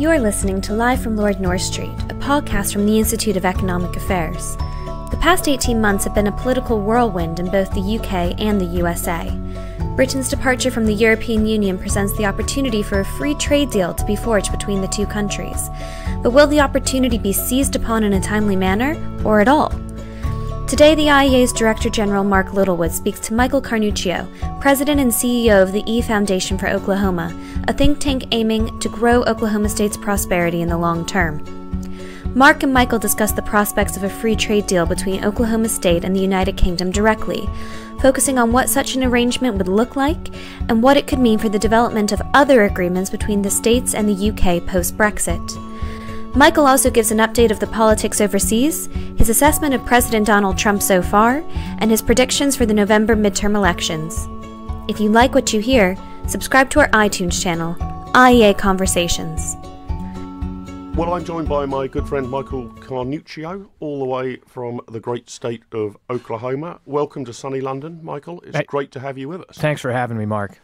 You're listening to Live from Lord North Street, a podcast from the Institute of Economic Affairs. The past 18 months have been a political whirlwind in both the UK and the USA. Britain's departure from the European Union presents the opportunity for a free trade deal to be forged between the two countries. But will the opportunity be seized upon in a timely manner, or at all? Today, the IEA's Director General Mark Littlewood speaks to Michael Carnuccio, President and CEO of the E-Foundation for Oklahoma, a think tank aiming to grow Oklahoma State's prosperity in the long term. Mark and Michael discuss the prospects of a free trade deal between Oklahoma State and the United Kingdom directly, focusing on what such an arrangement would look like and what it could mean for the development of other agreements between the states and the UK post-Brexit. Michael also gives an update of the politics overseas, his assessment of President Donald Trump so far, and his predictions for the November midterm elections. If you like what you hear, subscribe to our iTunes channel, IEA Conversations. Well, I'm joined by my good friend Michael Carnuccio, all the way from the great state of Oklahoma. Welcome to sunny London, Michael. It's great to have you with us. Thanks for having me, Mark.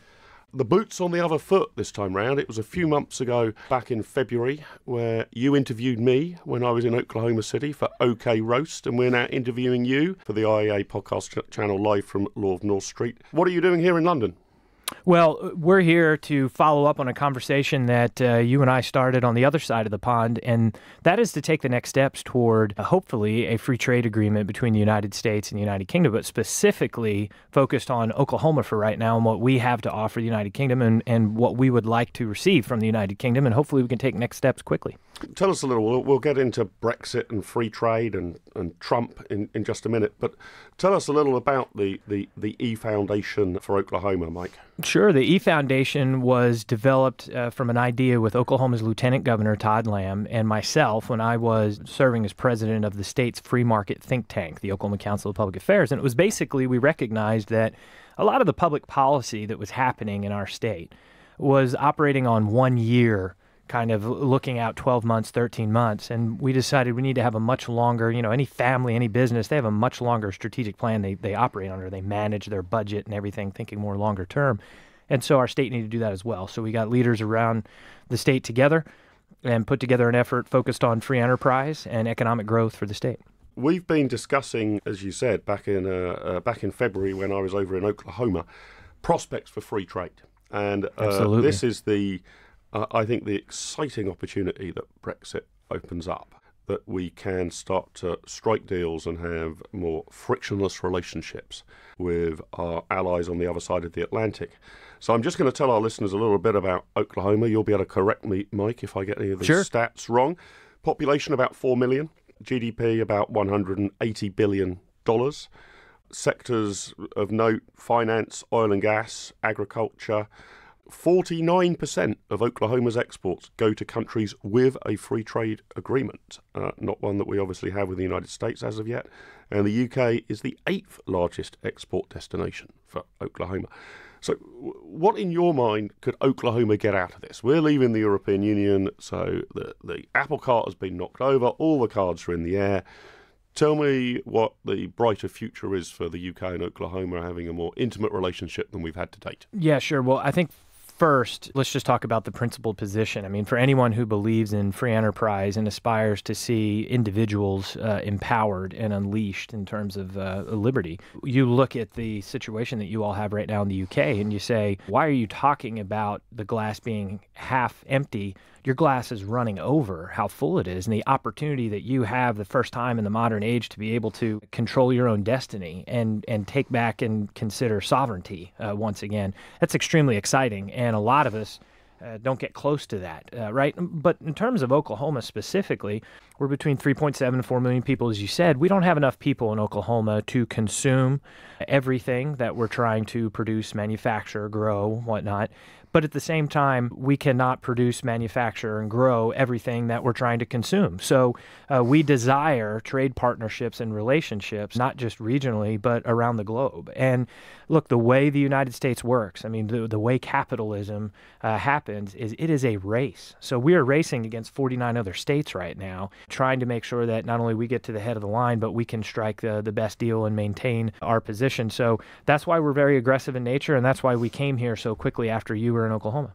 The boot's on the other foot this time round. It was a few months ago, back in February, where you interviewed me when I was in Oklahoma City for OK Roast, and we're now interviewing you for the IEA podcast channel live from Lord North Street. What are you doing here in London? Well, we're here to follow up on a conversation that you and I started on the other side of the pond, and that is to take the next steps toward, hopefully, a free trade agreement between the United States and the United Kingdom, but specifically focused on Oklahoma for right now and what we have to offer the United Kingdom and what we would like to receive from the United Kingdom, and hopefully we can take next steps quickly. Tell us a little. We'll get into Brexit and free trade and Trump in just a minute, but tell us a little about the E-Foundation for Oklahoma, Mike. Sure. The E-Foundation was developed from an idea with Oklahoma's Lieutenant Governor Todd Lamb and myself when I was serving as president of the state's free market think tank, the Oklahoma Council of Public Affairs. And it was basically, we recognized that a lot of the public policy that was happening in our state was operating on 1 year, kind of looking out 12 months, 13 months. And we decided we need to have a much longer, any family, any business, they have a much longer strategic plan they operate under. They manage their budget and everything, thinking more longer term. And so our state needed to do that as well. So we got leaders around the state together and put together an effort focused on free enterprise and economic growth for the state. We've been discussing, as you said, back in February when I was over in Oklahoma, prospects for free trade. And this is I think the exciting opportunity that Brexit opens up, that we can start to strike deals and have more frictionless relationships with our allies on the other side of the Atlantic. So I'm just going to tell our listeners a little bit about Oklahoma. You'll be able to correct me, Mike, if I get any of these stats wrong. Population about 4 million, GDP about $180 billion. Sectors of note: finance, oil and gas, agriculture. 49% of Oklahoma's exports go to countries with a free trade agreement, not one that we obviously have with the United States as of yet. And the UK is the 8th largest export destination for Oklahoma. So what, in your mind, could Oklahoma get out of this? We're leaving the European Union, so the apple cart has been knocked over, all the cards are in the air. Tell me what the brighter future is for the UK and Oklahoma having a more intimate relationship than we've had to date. Yeah, sure. Well, I think first, let's just talk about the principled position. I mean, for anyone who believes in free enterprise and aspires to see individuals empowered and unleashed in terms of liberty, you look at the situation that you all have right now in the UK and you say, why are you talking about the glass being half empty? Your glass is running over how full it is, and the opportunity that you have the first time in the modern age to be able to control your own destiny and take back and consider sovereignty once again, that's extremely exciting. And a lot of us don't get close to that, right? But in terms of Oklahoma specifically, we're between 3.7 and 4 million people, as you said. We don't have enough people in Oklahoma to consume everything that we're trying to produce, manufacture, grow, whatnot. But at the same time, we cannot produce, manufacture, and grow everything that we're trying to consume. So we desire trade partnerships and relationships, not just regionally, but around the globe. And look, the way the United States works, I mean, the way capitalism happens is it is a race. So we are racing against 49 other states right now, trying to make sure that not only we get to the head of the line, but we can strike the best deal and maintain our position. So that's why we're very aggressive in nature, and that's why we came here so quickly after you were in Oklahoma.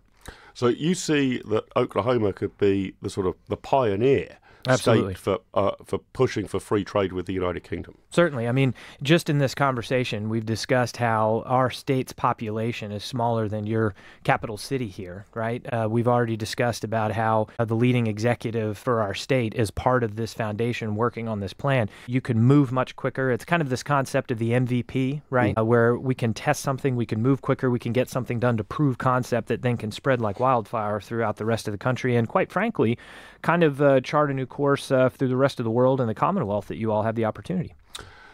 So you see that Oklahoma could be the sort of the pioneer Absolutely. state for pushing for free trade with the United Kingdom. Certainly. I mean, just in this conversation, we've discussed how our state's population is smaller than your capital city here, right? We've already discussed about how the leading executive for our state is part of this foundation working on this plan. You can move much quicker. It's kind of this concept of the MVP, right? Where we can test something, we can move quicker, we can get something done to prove concept that then can spread like wildfire throughout the rest of the country. And quite frankly, kind of chart a new course through the rest of the world and the Commonwealth that you all have the opportunity.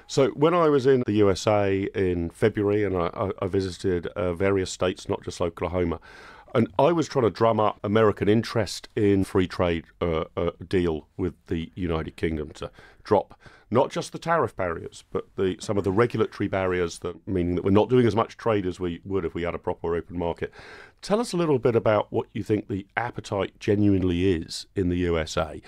So when I was in the USA in February, and I visited various states, not just Oklahoma, and I was trying to drum up American interest in free trade deal with the United Kingdom to drop not just the tariff barriers, but some of the regulatory barriers, meaning that we're not doing as much trade as we would if we had a proper open market. Tell us a little bit about what you think the appetite genuinely is in the USA.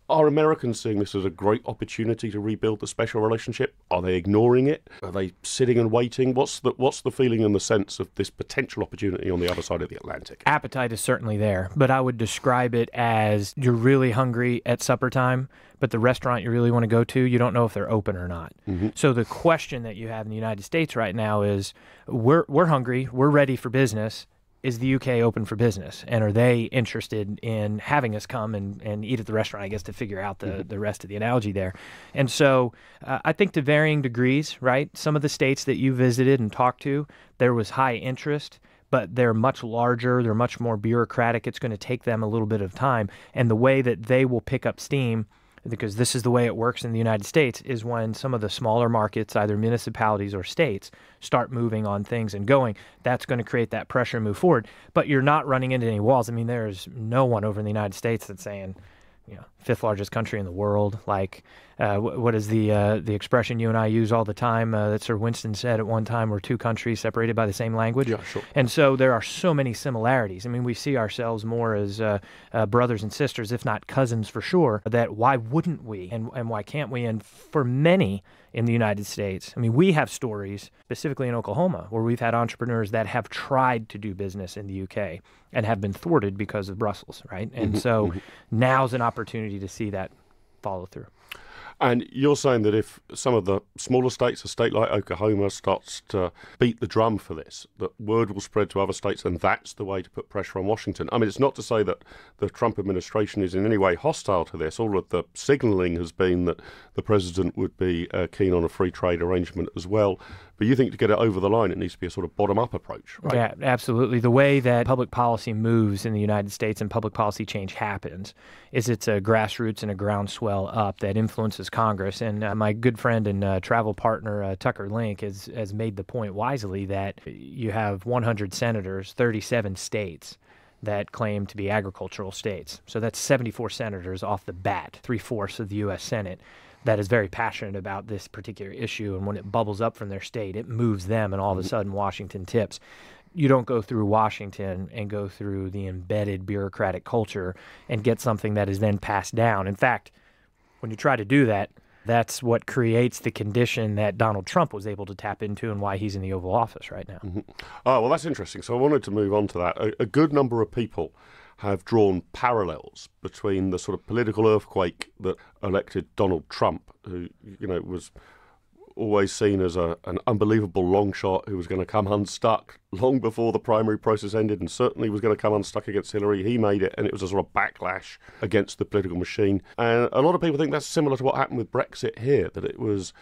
Are Americans seeing this as a great opportunity to rebuild the special relationship? Are they ignoring it? Are they sitting and waiting? What's the feeling and the sense of this potential opportunity on the other side of the Atlantic? Appetite is certainly there, but I would describe it as you're really hungry at supper time, but the restaurant you really want to go to, you don't know if they're open or not. Mm-hmm. So the question that you have in the United States right now is, we're hungry, we're ready for business. Is the UK open for business? And are they interested in having us come and eat at the restaurant, I guess, to figure out the rest of the analogy there? And so I think to varying degrees, right? Some of the states that you visited and talked to, there was high interest, but they're much larger, they're much more bureaucratic. It's going to take them a little bit of time. And the way that they will pick up steam, because this is the way it works in the United States, is when some of the smaller markets, either municipalities or states, start moving on things and going, that's going to create that pressure and move forward. But you're not running into any walls. I mean, there's no one over in the United States that's saying, fifth largest country in the world. Like, what is the expression you and I use all the time that Sir Winston said at one time, we're two countries separated by the same language? Yeah, sure. And so there are so many similarities. I mean, we see ourselves more as brothers and sisters, if not cousins for sure, that why wouldn't we and why can't we? And for many in the United States, I mean, we have stories, specifically in Oklahoma, where we've had entrepreneurs that have tried to do business in the UK and have been thwarted because of Brussels, right? And so now's an opportunity to see that follow through. And you're saying that if some of the smaller states, a state like Oklahoma, starts to beat the drum for this, that word will spread to other states, and that's the way to put pressure on Washington. I mean, it's not to say that the Trump administration is in any way hostile to this. All of the signaling has been that the president would be keen on a free trade arrangement as well. But you think to get it over the line, it needs to be a sort of bottom-up approach, right? Yeah, absolutely. The way that public policy moves in the United States and public policy change happens is it's a grassroots and a groundswell up that influences Congress. And my good friend and travel partner, Tucker Link, has made the point wisely that you have 100 senators, 37 states that claim to be agricultural states. So that's 74 senators off the bat, 3/4 of the U.S. Senate, that is very passionate about this particular issue, and when it bubbles up from their state, it moves them, and all of a sudden Washington tips. You don't go through Washington and go through the embedded bureaucratic culture and get something that is then passed down. In fact, when you try to do that, that's what creates the condition that Donald Trump was able to tap into and why he's in the Oval Office right now. Oh, well, that's interesting. So I wanted to move on to that. A good number of people have drawn parallels between the sort of political earthquake that elected Donald Trump, who, was always seen as an unbelievable long shot who was going to come unstuck long before the primary process ended, and certainly was going to come unstuck against Hillary. He made it, and it was a sort of backlash against the political machine. And a lot of people think that's similar to what happened with Brexit here, that it was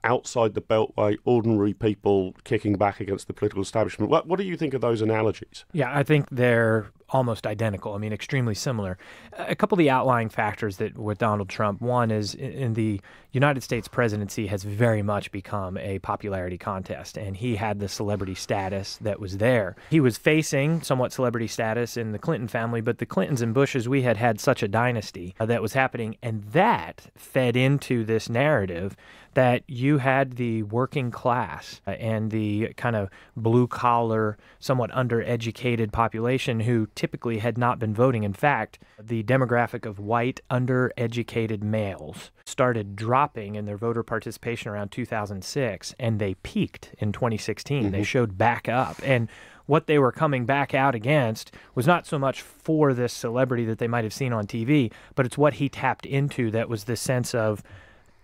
outside the Beltway, ordinary people kicking back against the political establishment. What do you think of those analogies? Yeah, I think they're almost identical. I mean, extremely similar. A couple of the outlying factors that with Donald Trump, one is in the United States presidency has very much become a popularity contest, and he had the celebrity status that was there. He was facing somewhat celebrity status in the Clinton family, but the Clintons and Bushes, we had such a dynasty that was happening, and that fed into this narrative that you had the working class and the kind of blue-collar, somewhat undereducated population who typically had not been voting. In fact, the demographic of white, undereducated males started dropping in their voter participation around 2006, and they peaked in 2016. They showed back up. And what they were coming back out against was not so much for this celebrity that they might have seen on TV, but it's what he tapped into that was the sense of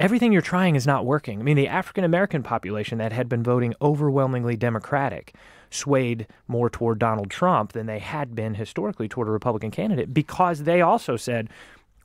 everything you're trying is not working. I mean, the African-American population that had been voting overwhelmingly Democratic swayed more toward Donald Trump than they had been historically toward a Republican candidate because they also said,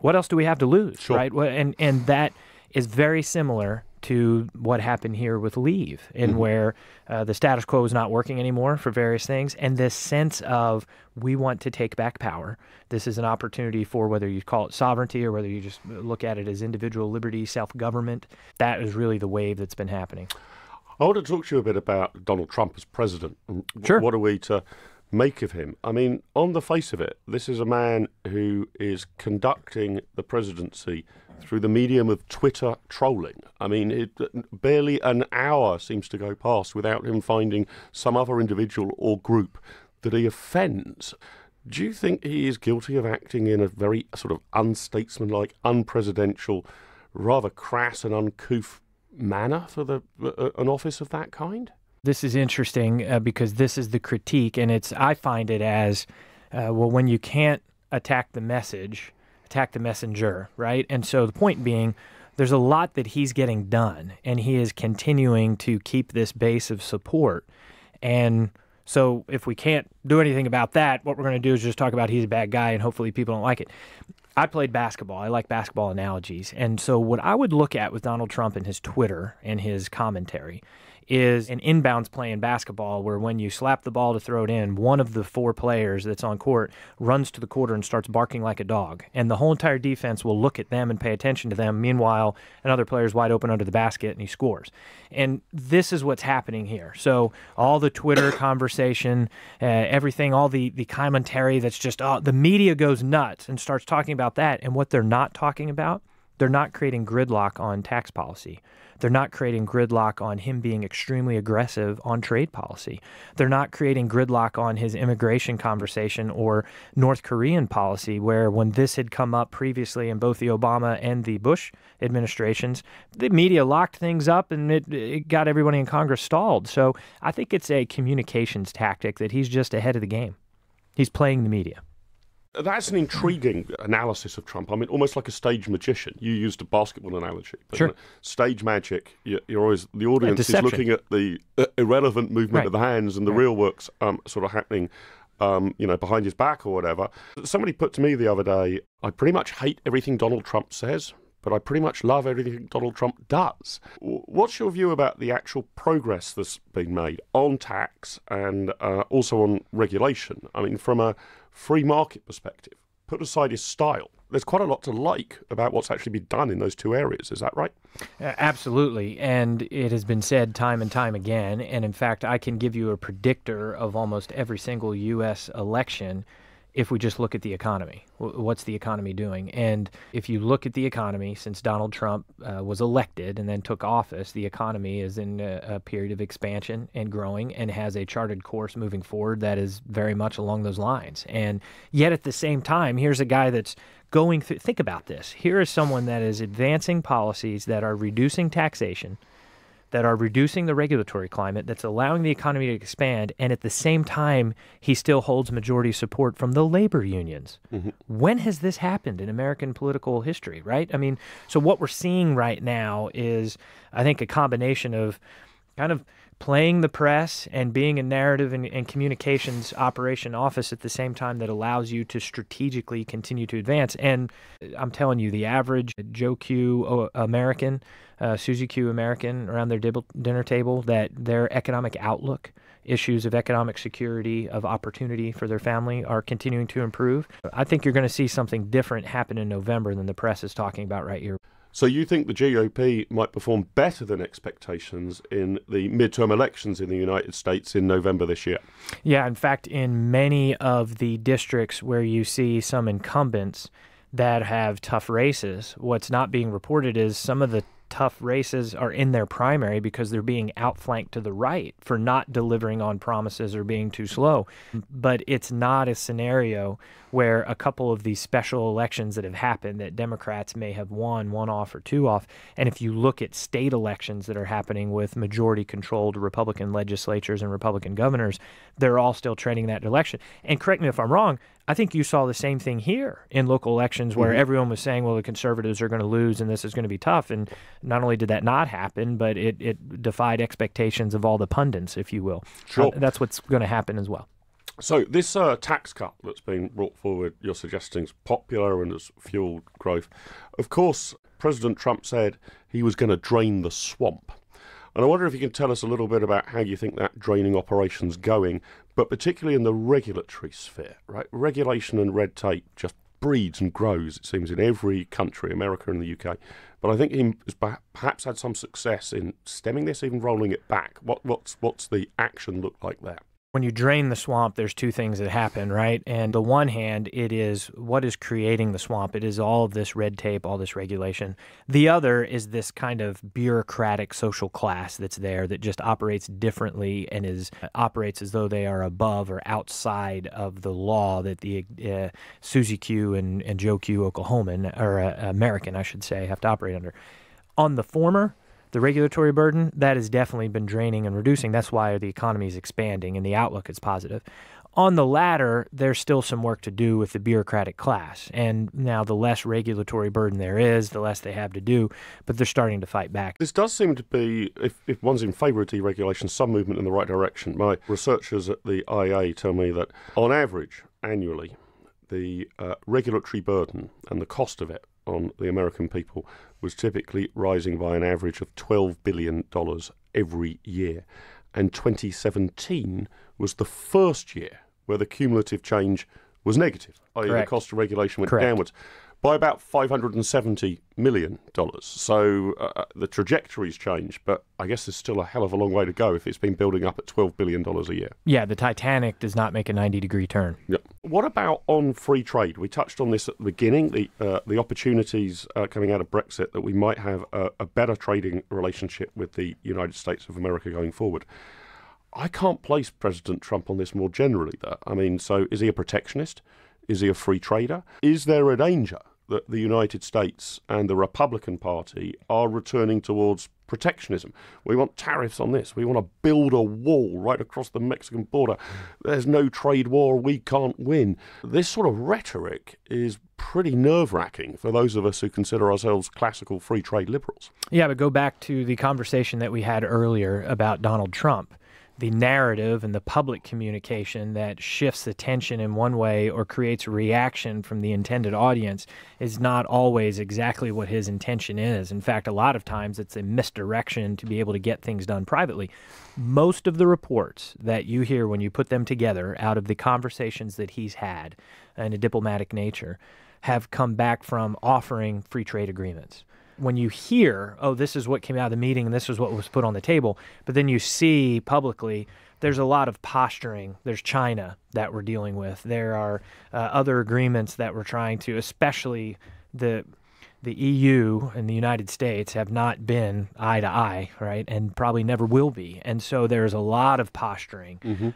what else do we have to lose, Sure. right? And that is very similar to what happened here with Leave, in where the status quo is not working anymore for various things, and this sense of we want to take back power. This is an opportunity for whether you call it sovereignty or whether you just look at it as individual liberty, self-government. That is really the wave that's been happening. I want to talk to you a bit about Donald Trump as president. Sure. What are we to make of him? I mean, on the face of it, this is a man who is conducting the presidency through the medium of Twitter trolling. I mean, barely an hour seems to go past without him finding some other individual or group that he offends. Do you think he is guilty of acting in a very sort of unstatesmanlike, unpresidential, rather crass and uncouth manner for an office of that kind? This is interesting because this is the critique, and I find it as, well, when you can't attack the message, attack the messenger, right? And so the point being, there's a lot that he's getting done, and he is continuing to keep this base of support. And so if we can't do anything about that, what we're going to do is just talk about he's a bad guy, and hopefully people don't like it. I played basketball. I like basketball analogies. And so what I would look at with Donald Trump and his Twitter and his commentary is an inbounds play in basketball where when you slap the ball to throw it in, one of the four players that's on court runs to the quarter and starts barking like a dog. And the whole entire defense will look at them and pay attention to them. Meanwhile, another player's wide open under the basket and he scores. And this is what's happening here. So all the Twitter conversation, everything, all the commentary that's just, the media goes nuts and starts talking about that. And what they're not talking about, they're not creating gridlock on tax policy. They're not creating gridlock on him being extremely aggressive on trade policy. They're not creating gridlock on his immigration conversation or North Korean policy, where when this had come up previously in both the Obama and the Bush administrations, the media locked things up and it got everybody in Congress stalled. So I think it's a communications tactic that he's just ahead of the game. He's playing the media. That's an intriguing analysis of Trump. I mean, almost like a stage magician. You used a basketball analogy. But sure. Stage magic, you're always, the audience is looking at the irrelevant movement of the hands and the real work's sort of happening, behind his back or whatever. Somebody put to me the other day, I pretty much hate everything Donald Trump says, but I pretty much love everything Donald Trump does. What's your view about the actual progress that's been made on tax and also on regulation? I mean, from a free market perspective, put aside his style, there's quite a lot to like about what's actually been done in those two areas. Is that right? Absolutely. And it has been said time and time again. And in fact, I can give you a predictor of almost every single U.S. election if we just look at the economy. What's the economy doing? And if you look at the economy since Donald Trump was elected and then took office, the economy is in a period of expansion and growing and has a charted course moving forward that is very much along those lines. And yet at the same time, here's a guy that's going through, think about this. Here is someone that is advancing policies that are reducing taxation, that are reducing the regulatory climate, that's allowing the economy to expand, and at the same time, he still holds majority support from the labor unions. Mm-hmm. When has this happened in American political history, right? I mean, so what we're seeing right now is, I think, a combination of kind of playing the press and being a narrative and communications operation office at the same time that allows you to strategically continue to advance. And I'm telling you, the average Joe Q American, Susie Q American around their dinner table, that their economic outlook, issues of economic security, of opportunity for their family are continuing to improve. I think you're going to see something different happen in November than the press is talking about right here. So you think the GOP might perform better than expectations in the midterm elections in the United States in November this year? Yeah, in fact, in many of the districts where you see some incumbents that have tough races, what's not being reported is some of the tough races are in their primary because they're being outflanked to the right for not delivering on promises or being too slow. But it's not a scenario where a couple of these special elections that have happened that Democrats may have won one off or two off. And if you look at state elections that are happening with majority-controlled Republican legislatures and Republican governors, they're all still trending that direction. And correct me if I'm wrong, I think you saw the same thing here in local elections where everyone was saying, well, the conservatives are going to lose and this is going to be tough. And not only did that not happen, but it defied expectations of all the pundits, if you will. Sure. That's what's going to happen as well. So this tax cut that's been brought forward, you're suggesting, is popular and has fueled growth. Of course, President Trump said he was going to drain the swamp. And I wonder if you can tell us a little bit about how you think that draining operation's going, but particularly in the regulatory sphere, right? Regulation and red tape just breeds and grows, it seems, in every country, America and the UK. But I think he has perhaps had some success in stemming this, even rolling it back. What's the action look like there? When you drain the swamp, there's two things that happen, right? And the one hand, it is what is creating the swamp. It is all of this red tape, all this regulation. The other is this kind of bureaucratic social class that's there that just operates differently and operates as though they are above or outside of the law that the Susie Q and Joe Q Oklahoman, or American, I should say, have to operate under. On the former, the regulatory burden, that has definitely been draining and reducing. That's why the economy is expanding and the outlook is positive. On the latter, there's still some work to do with the bureaucratic class. And now the less regulatory burden there is, the less they have to do, but they're starting to fight back. This does seem to be, if one's in favour of deregulation, some movement in the right direction. My researchers at the IA tell me that on average, annually, the regulatory burden and the cost of it on the American people was typically rising by an average of $12 billion every year. And 2017 was the first year where the cumulative change was negative, i.e. the cost of regulation went downwards by about $570 million. So the trajectory's changed, but I guess there's still a hell of a long way to go if it's been building up at $12 billion a year. Yeah, the Titanic does not make a 90-degree turn. Yeah. What about on free trade? We touched on this at the beginning, the opportunities coming out of Brexit that we might have a better trading relationship with the United States of America going forward. I can't place President Trump on this more generally, though. I mean, so is he a protectionist? Is he a free trader? Is there a danger that the United States and the Republican Party are returning towards protectionism? We want tariffs on this. We want to build a wall right across the Mexican border. There's no trade war. We can't win. This sort of rhetoric is pretty nerve-wracking for those of us who consider ourselves classical free trade liberals. Yeah, but go back to the conversation that we had earlier about Donald Trump. The narrative and the public communication that shifts attention in one way or creates a reaction from the intended audience is not always exactly what his intention is. In fact, a lot of times it's a misdirection to be able to get things done privately. Most of the reports that you hear when you put them together out of the conversations that he's had in a diplomatic nature have come back from offering free trade agreements. When you hear, oh, this is what came out of the meeting and this is what was put on the table, but then you see publicly there's a lot of posturing. There's China that we're dealing with. There are other agreements that we're trying to, especially the EU and the United States have not been eye to eye, right, and probably never will be. And so there's a lot of posturing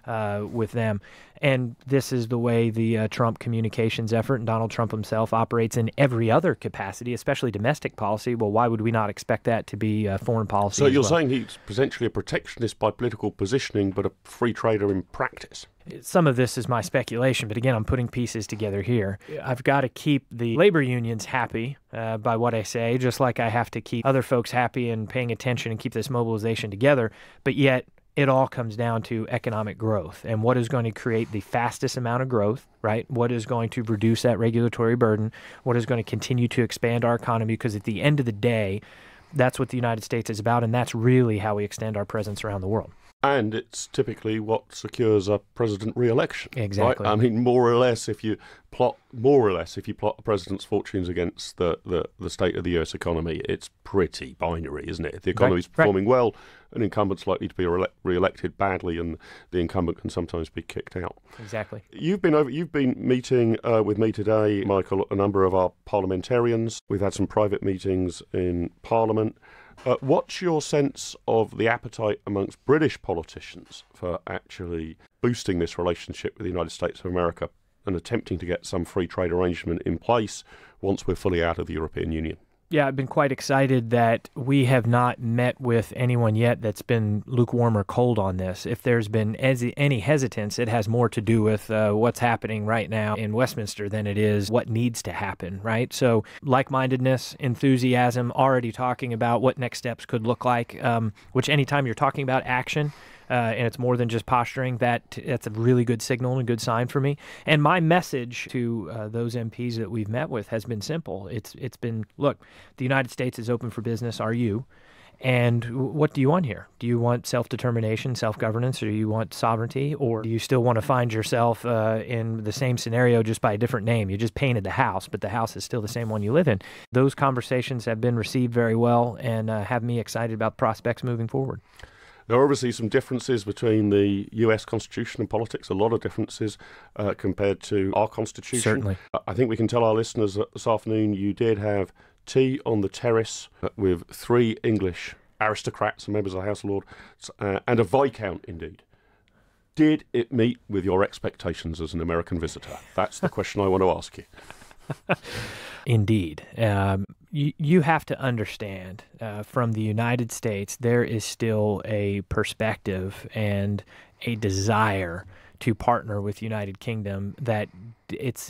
with them. And this is the way the Trump communications effort and Donald Trump himself operates in every other capacity, especially domestic policy. Well, why would we not expect that to be foreign policy? So you're saying he's potentially a protectionist by political positioning, but a free trader in practice? Some of this is my speculation, but again, I'm putting pieces together here. I've got to keep the labor unions happy by what I say, just like I have to keep other folks happy and paying attention and keep this mobilization together. But yet, it all comes down to economic growth and what is going to create the fastest amount of growth, right? What is going to reduce that regulatory burden? What is going to continue to expand our economy? Because at the end of the day, that's what the United States is about, and that's really how we extend our presence around the world. And it's typically what secures a president re-election. Exactly. Right? I mean, more or less, if you plot a president's fortunes against the state of the U.S. economy, it's pretty binary, isn't it? If the economy's performing well, an incumbent's likely to be re-elected badly, and the incumbent can sometimes be kicked out. Exactly. You've been meeting with me today, Michael, a number of our parliamentarians. We've had some private meetings in Parliament. What's your sense of the appetite amongst British politicians for actually boosting this relationship with the United States of America and attempting to get some free trade arrangement in place once we're fully out of the European Union? Yeah, I've been quite excited that we have not met with anyone yet that's been lukewarm or cold on this. If there's been any hesitance, it has more to do with what's happening right now in Westminster than it is what needs to happen, right? So like-mindedness, enthusiasm, already talking about what next steps could look like, which anytime you're talking about action, and it's more than just posturing, that's a really good signal and a good sign for me. And my message to those MPs that we've met with has been simple. It's been, look, the United States is open for business. Are you? And what do you want here? Do you want self-determination, self-governance, or do you want sovereignty? Or do you still want to find yourself in the same scenario just by a different name? You just painted the house, but the house is still the same one you live in. Those conversations have been received very well and have me excited about prospects moving forward. There are obviously some differences between the US Constitution and politics, a lot of differences compared to our Constitution. Certainly. I think we can tell our listeners that this afternoon you did have tea on the terrace with 3 English aristocrats and members of the House of Lords and a Viscount, indeed. Did it meet with your expectations as an American visitor? That's the question I want to ask you. Indeed. You have to understand, from the United States, there is still a perspective and a desire to partner with the United Kingdom that it's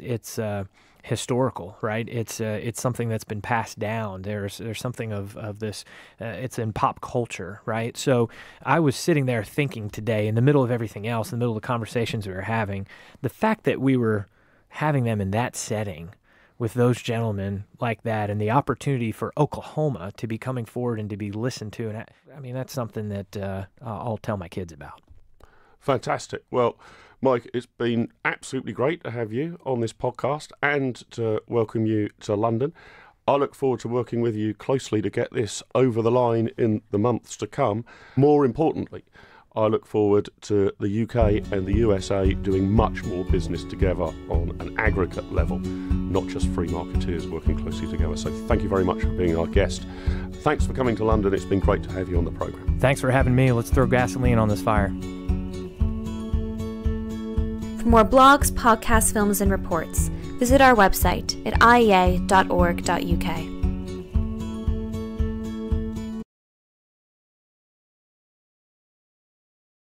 historical, right? It's something that's been passed down. There's something of this. It's in pop culture, right? So I was sitting there thinking today, in the middle of everything else, in the middle of the conversations we were having, the fact that we were having them in that setting with those gentlemen like that, and the opportunity for Oklahoma to be coming forward and to be listened to. And I mean, that's something that I'll tell my kids about. Fantastic. Well, Mike, it's been absolutely great to have you on this podcast and to welcome you to London. I look forward to working with you closely to get this over the line in the months to come. More importantly, I look forward to the UK and the USA doing much more business together on an aggregate level, not just free marketeers working closely together. So thank you very much for being our guest. Thanks for coming to London. It's been great to have you on the programme. Thanks for having me. Let's throw gasoline on this fire. For more blogs, podcasts, films, and reports, visit our website at iea.org.uk.